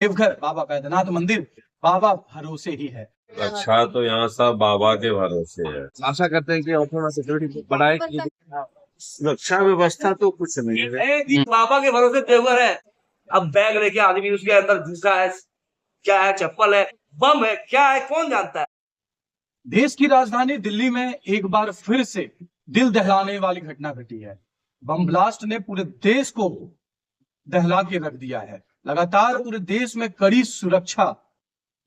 देवघर बाबा बैद्यनाथ मंदिर बाबा भरोसे ही है। अच्छा, तो यहाँ सब बाबा के भरोसे है। आशा करते हैं कि और थोड़ा सिक्योरिटी बढ़ाए। सुरक्षा व्यवस्था तो कुछ नहीं है। बाबा के भरोसे देवघर है। अब बैग लेके आदमी उसके अंदर घुसा है, क्या है, चप्पल है, बम है, क्या है, कौन जानता है। देश की राजधानी दिल्ली में एक बार फिर से दिल दहलाने वाली घटना घटी है। बम ब्लास्ट ने पूरे देश को दहला के रख दिया है। लगातार पूरे देश में कड़ी सुरक्षा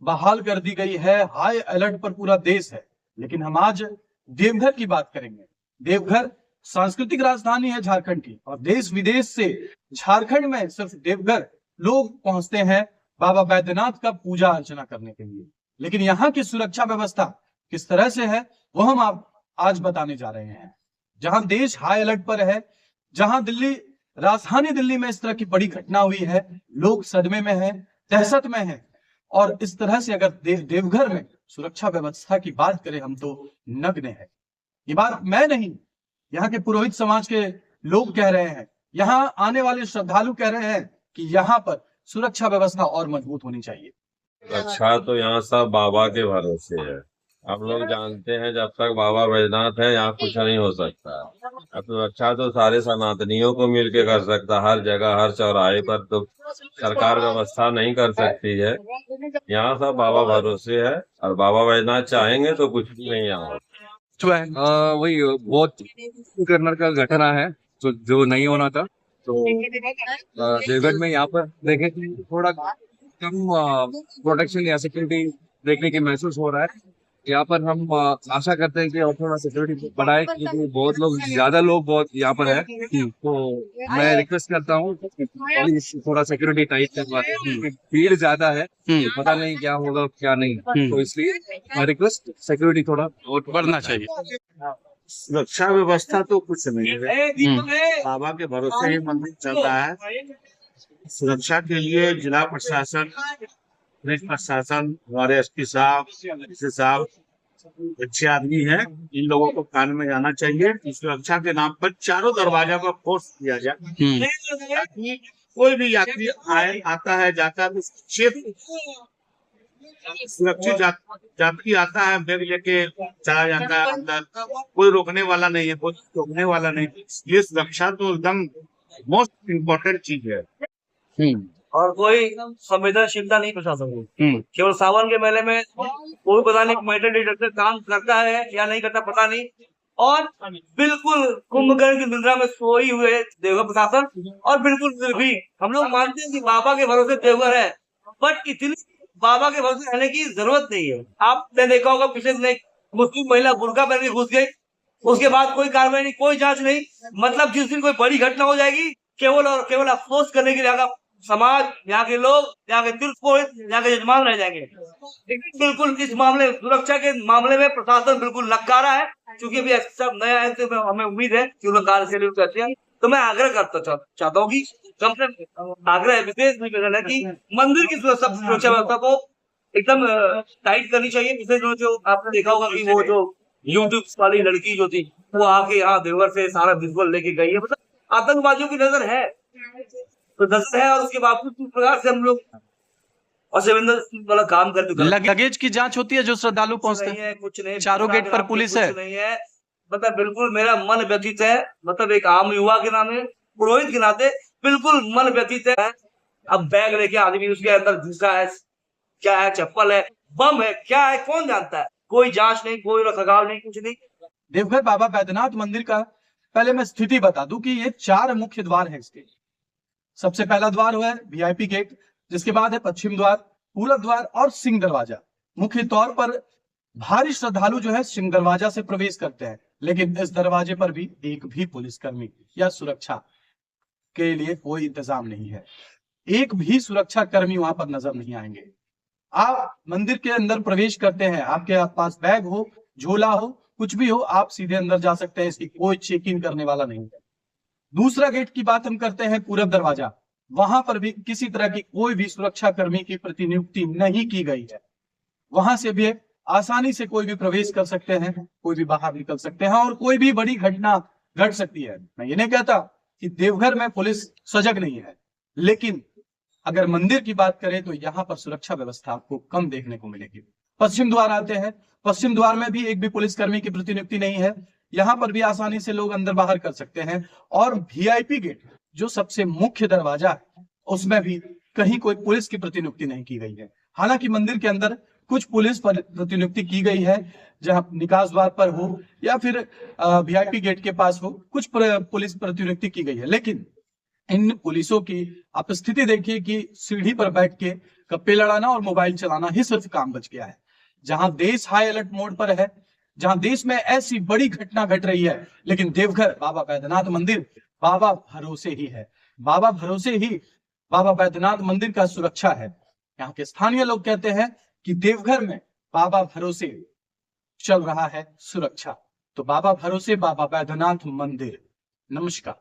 बहाल कर दी गई है। हाई अलर्ट पर पूरा देश है। लेकिन हम आज देवघर की बात करेंगे। देवघर सांस्कृतिक राजधानी है झारखंड की, और देश विदेश से झारखंड में सिर्फ देवघर लोग पहुंचते हैं बाबा बैद्यनाथ का पूजा अर्चना करने के लिए। लेकिन यहाँ की सुरक्षा व्यवस्था किस तरह से है वो हम आप आज बताने जा रहे हैं। जहां देश हाई अलर्ट पर है, जहां राजधानी दिल्ली में इस तरह की बड़ी घटना हुई है, लोग सदमे में है, दहशत में है। और इस तरह से अगर देवघर में सुरक्षा व्यवस्था की बात करें हम तो नग्न है। ये बात मैं नहीं, यहाँ के पुरोहित समाज के लोग कह रहे हैं, यहाँ आने वाले श्रद्धालु कह रहे हैं कि यहाँ पर सुरक्षा व्यवस्था और मजबूत होनी चाहिए। अच्छा, तो यहाँ सब बाबा के भरोसे है। हम लोग जानते हैं जब तक बाबा बैजनाथ है यहाँ कुछ नहीं हो सकता। अब तो अच्छा, तो सारे सनातनियों को मिलके कर सकता। हर जगह हर चौराहे पर तो सरकार व्यवस्था नहीं कर सकती है। यहाँ सब बाबा भरोसे है, और बाबा बैजनाथ चाहेंगे तो कुछ भी नहीं यहाँ। वही बहुत कर्नर का घटना है जो नहीं होना था। तो देवघर में यहाँ पर देखें तो थोड़ा कम प्रोटेक्शन या सिक्योरिटी देखने के महसूस हो रहा है। यहाँ पर हम आशा करते हैं कि और थोड़ा सिक्योरिटी बढ़ाए, क्योंकि बहुत लोग ज्यादा लोग बहुत यहाँ पर है। तो मैं रिक्वेस्ट करता हूँ थोड़ा सिक्योरिटी टाइट करवाएं। भीड़ ज्यादा है, पता नहीं क्या होगा क्या नहीं, तो इसलिए मैं रिक्वेस्ट सिक्योरिटी थोड़ा और बढ़ना चाहिए। सुरक्षा व्यवस्था तो कुछ नहीं है। बाबा के भरोसे ही मंदिर चल रहा है। सुरक्षा के लिए जिला प्रशासन, पुलिस प्रशासन, हमारे एसपी साहब, डीसी साहब अच्छे आदमी हैं। इन लोगों को कान में जाना चाहिए कि सुरक्षा के नाम पर चारों दरवाजा को फोर्स किया जाए, ताकि कोई भी यात्री आता है जाता है तो क्षेत्र सुरक्षित यात्री आता है, बैग लेके चला जाता है अंदर, कोई रोकने वाला नहीं है, कोई रोकने वाला नहीं। ये सुरक्षा तो एकदम मोस्ट इम्पोर्टेंट चीज है। और कोई संवेदनशीलता नहीं प्रशासन को। केवल सावन के मेले में कोई पता नहीं मेटल डिटेक्टर काम करता है या नहीं करता, पता नहीं। और बिल्कुल कुंभकर्ण की निद्रा में सोई हुए देवघर प्रशासन, और बिल्कुल फिर भी हम लोग मानते हैं कि बाबा के भरोसे देवघर है, बट इतनी बाबा के भरोसे रहने की जरूरत नहीं है। आपने देखा होगा पिछले दिन मुस्लिम महिला बुर्का पहन के घुस गई, उसके बाद कोई कार्रवाई नहीं, कोई जांच नहीं। मतलब जिस दिन कोई बड़ी घटना हो जाएगी, केवल और केवल अफसोस करने के लिए समाज, यहाँ के लोग, यहाँ के तीर्थ पुरोहित, यहाँ के यजमान रह जाएंगे। लेकिन बिल्कुल इस मामले सुरक्षा के मामले में प्रशासन बिल्कुल नकारा है। क्योंकि अभी सब नया है तो हमें उम्मीद है कि लोग कार्यशैली करते हैं। तो मैं आग्रह करता चाहता हूँ कि कम से कम आग्रह विशेष निवेदन है कि मंदिर की सुरक्षा व्यवस्था को एकदम टाइट करनी चाहिए। पिछले जो आपने देखा होगा कि वो जो यूट्यूब वाली लड़की जो थी, वो आके यहाँ देवघर से सारा विजुअल लेके गई है। मतलब आतंकवादियों की नजर है, तो नजर है, और उसके बावजूद किस प्रकार से हम लोग वाला काम करते। लगेज की जांच होती है जो श्रद्धालु पहुंचते हैं, कुछ नहीं, चारों गेट पर पुलिस है। नहीं है, मतलब बिल्कुल मेरा मन व्यथित है। मतलब एक आम युवा के नाते, पुरोहित के नाते बिल्कुल मन व्यथित है। अब बैग लेके आदमी उसके अंदर घुसा है, क्या है, चप्पल है, बम है, क्या है, कौन जानता है। कोई जांच नहीं, कोई रखरखाव नहीं, कुछ नहीं। देवघर बाबा बैद्यनाथ मंदिर का पहले मैं स्थिति बता दूं कि ये 4 मुख्य द्वार है इसके। सबसे पहला द्वार है वीआईपी गेट, जिसके बाद है पश्चिम द्वार, पूरब द्वार और सिंह दरवाजा। मुख्य तौर पर भारी श्रद्धालु जो है सिंह दरवाजा से प्रवेश करते हैं, लेकिन इस दरवाजे पर भी एक भी पुलिसकर्मी या सुरक्षा के लिए कोई इंतजाम नहीं है। एक भी सुरक्षा कर्मी वहां पर नजर नहीं आएंगे। आप मंदिर के अंदर प्रवेश करते हैं, आपके पास बैग हो, झोला हो, कुछ भी हो, आप सीधे अंदर जा सकते हैं। इसकी कोई चेक इन करने वाला नहीं है। दूसरा गेट की बात हम करते हैं पूरब दरवाजा। वहां पर भी किसी तरह की कोई भी सुरक्षा कर्मी की प्रतिनियुक्ति नहीं की गई है। वहां से भी आसानी से कोई भी प्रवेश कर सकते हैं, कोई भी बाहर निकल सकते हैं, और कोई भी बड़ी घटना घट सकती है। मैं ये नहीं कहता कि देवघर में पुलिस सजग नहीं है, लेकिन अगर मंदिर की बात करें तो यहाँ पर सुरक्षा व्यवस्था आपको कम देखने को मिलेगी। पश्चिम द्वार आते हैं, पश्चिम द्वार में भी एक भी पुलिसकर्मी की प्रतिनियुक्ति नहीं है। यहाँ पर भी आसानी से लोग अंदर बाहर कर सकते हैं। और वीआईपी गेट जो सबसे मुख्य दरवाजा है, उसमें भी कहीं कोई पुलिस की प्रतिनियुक्ति नहीं की गई है। हालांकि मंदिर के अंदर कुछ पुलिस प्रतिनियुक्ति की गई है, जहां निकास द्वार पर हो या फिर वीआईपी गेट के पास हो, कुछ पुलिस प्रतिनियुक्ति की गई है। लेकिन इन पुलिसों की आप स्थिति देखिए कि सीढ़ी पर बैठ के गप्पे लड़ाना और मोबाइल चलाना ही सिर्फ काम बच गया है। जहां देश हाई अलर्ट मोड पर है, जहां देश में ऐसी बड़ी घटना घट रही है, लेकिन देवघर बाबा बैद्यनाथ मंदिर बाबा भरोसे ही है। बाबा भरोसे ही बाबा बैद्यनाथ मंदिर का सुरक्षा है। यहाँ के स्थानीय लोग कहते हैं कि देवघर में बाबा भरोसे चल रहा है सुरक्षा। तो बाबा भरोसे बाबा बैद्यनाथ मंदिर। नमस्कार।